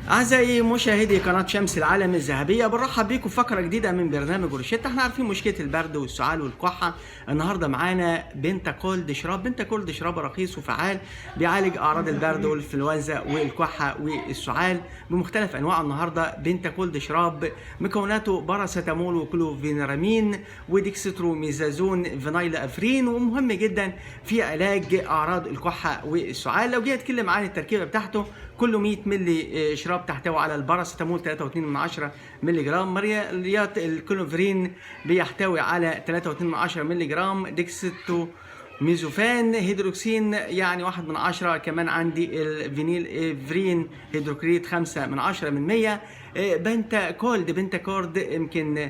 أعزائي مشاهدي قناة شمس العالم الذهبية، بنرحب بيكم في فقرة جديدة من برنامج روشيتا. احنا عارفين مشكلة البرد والسعال والكحة. النهارده معانا بنتاكولد شراب. بنتاكولد شراب رخيص وفعال بيعالج أعراض البرد والإنفلونزا والكحة والسعال بمختلف أنواعه. النهارده بنتاكولد شراب مكوناته باراسيتامول وكلوفينرامين وديكستروميزازون فينايل أفرين، ومهم جدا في علاج أعراض الكحة والسعال. لو جيت أتكلم عن التركيبة بتاعته، كله 100 مللي شراب تحتوي على الباراسيتامول 3.2 مللي جرام، مرياليات الكلوفرين بيحتوي على 3.2 مللي جرام، ديكستو ميزوفان هيدروكسين يعني 1/10، كمان عندي الفينيل افرين هيدروكريت 5/10%. بنتاكورد يمكن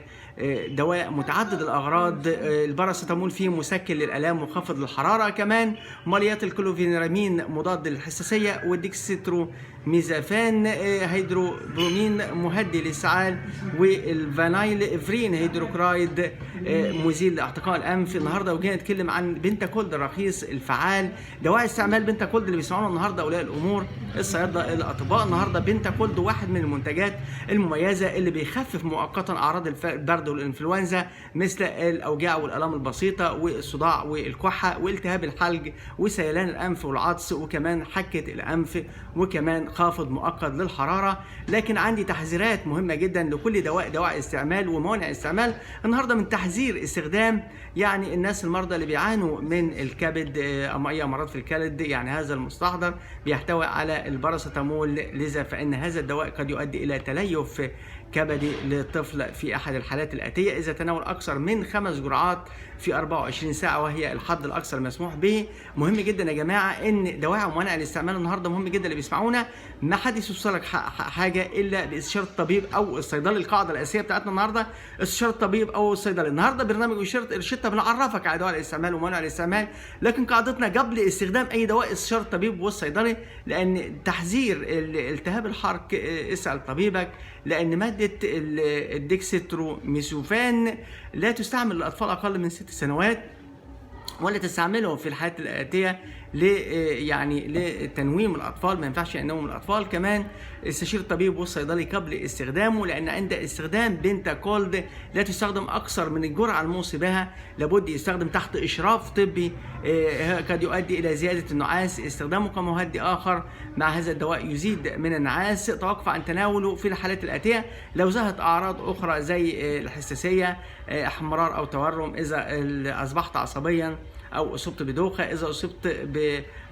دواء متعدد الاغراض. الباراسيتامول فيه مسكن للالام وخفض للحراره، كمان ماليات الكلوفينرامين مضاد للحساسيه، والديكسترو ميزافان هيدروبرومين مهدي للسعال، والفانايل افرين هيدروكرايد مزيل لاحتقان الانف. النهارده وجينا نتكلم عن بنتاكولد الرخيص الفعال. دواء استعمال بنتاكولد اللي بيسمعونا النهارده اولياء الامور، الصيادله، الاطباء. النهارده بنتاكولد واحد من المنتجات المميزه اللي بيخفف مؤقتا اعراض البرد والانفلونزا، مثل الاوجاع والالام البسيطه والصداع والكحه والتهاب الحلق وسيلان الانف والعطس، وكمان حكه الانف، وكمان خافض مؤقت للحراره. لكن عندي تحذيرات مهمه جدا لكل دواء استعمال وموانع استعمال. النهارده من تحذير استخدام يعني الناس المرضى اللي بيعانوا من الكبد او اي امراض في الكبد، يعني هذا المستحضر بيحتوي على الباراسيتامول، لذا فان هذا الدواء قد يؤدي الى تليف كبدي للطفل في احد الحالات الاتيه اذا تناول اكثر من 5 جرعات في 24 ساعه، وهي الحد الاقصى المسموح به. مهم جدا يا جماعه ان دواعي وموانع الاستعمال النهارده مهم جدا اللي بيسمعونا ما حدش يوصلك حاجه الا باستشاره الطبيب او الصيدلي. القاعده الاساسيه بتاعتنا النهارده استشاره الطبيب او الصيدلي. النهارده برنامج روشيتا بنعرفك على دواء الاستعمال وموانع الاستعمال، لكن قاعدتنا قبل استخدام اي دواء استشاره الطبيب والصيدلي، لان تحذير التهاب الحرق اسال طبيبك، لان ماده الديكستروميزوفان لا تستعمل للاطفال اقل من 6 سنوات، ولا تستعمله في الحالات الاتيه يعني لتنويم الاطفال، ما ينفعش ينوم الاطفال. كمان استشير الطبيب والصيدلي قبل استخدامه، لان عند استخدام بنتاكولد لا تستخدم اكثر من الجرعه الموصي بها، لابد يستخدم تحت اشراف طبي قد يؤدي الى زياده النعاس. استخدامه كمهدئ اخر مع هذا الدواء يزيد من النعاس. توقف عن تناوله في الحالات الاتيه لو ظهرت اعراض اخرى زي الحساسيه، احمرار او تورم، اذا اصبحت عصبيا او اصبت بدوخه، اذا اصبت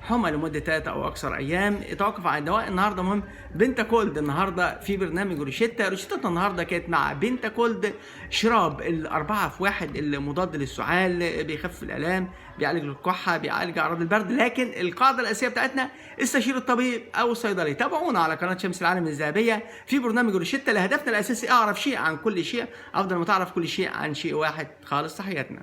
بحمى لمده 3 او اكثر ايام. توقف عن الدواء. النهارده مهم بنتاكولد النهارده في برنامج روشيتا النهارده كانت مع بنتاكولد شراب ال4 في 1 المضاد للسعال، بيخفف الالام، بيعالج الكحه، بيعالج اعراض البرد. لكن القاعده الاساسيه بتاعتنا استشير الطبيب او الصيدلي. تابعونا على قناه شمس العالم الذهبيه في برنامج روشيتا، لهدفنا الاساسي اعرف شيء عن كل شيء افضل ما تعرف كل شيء عن شيء واحد خالص. تحياتنا.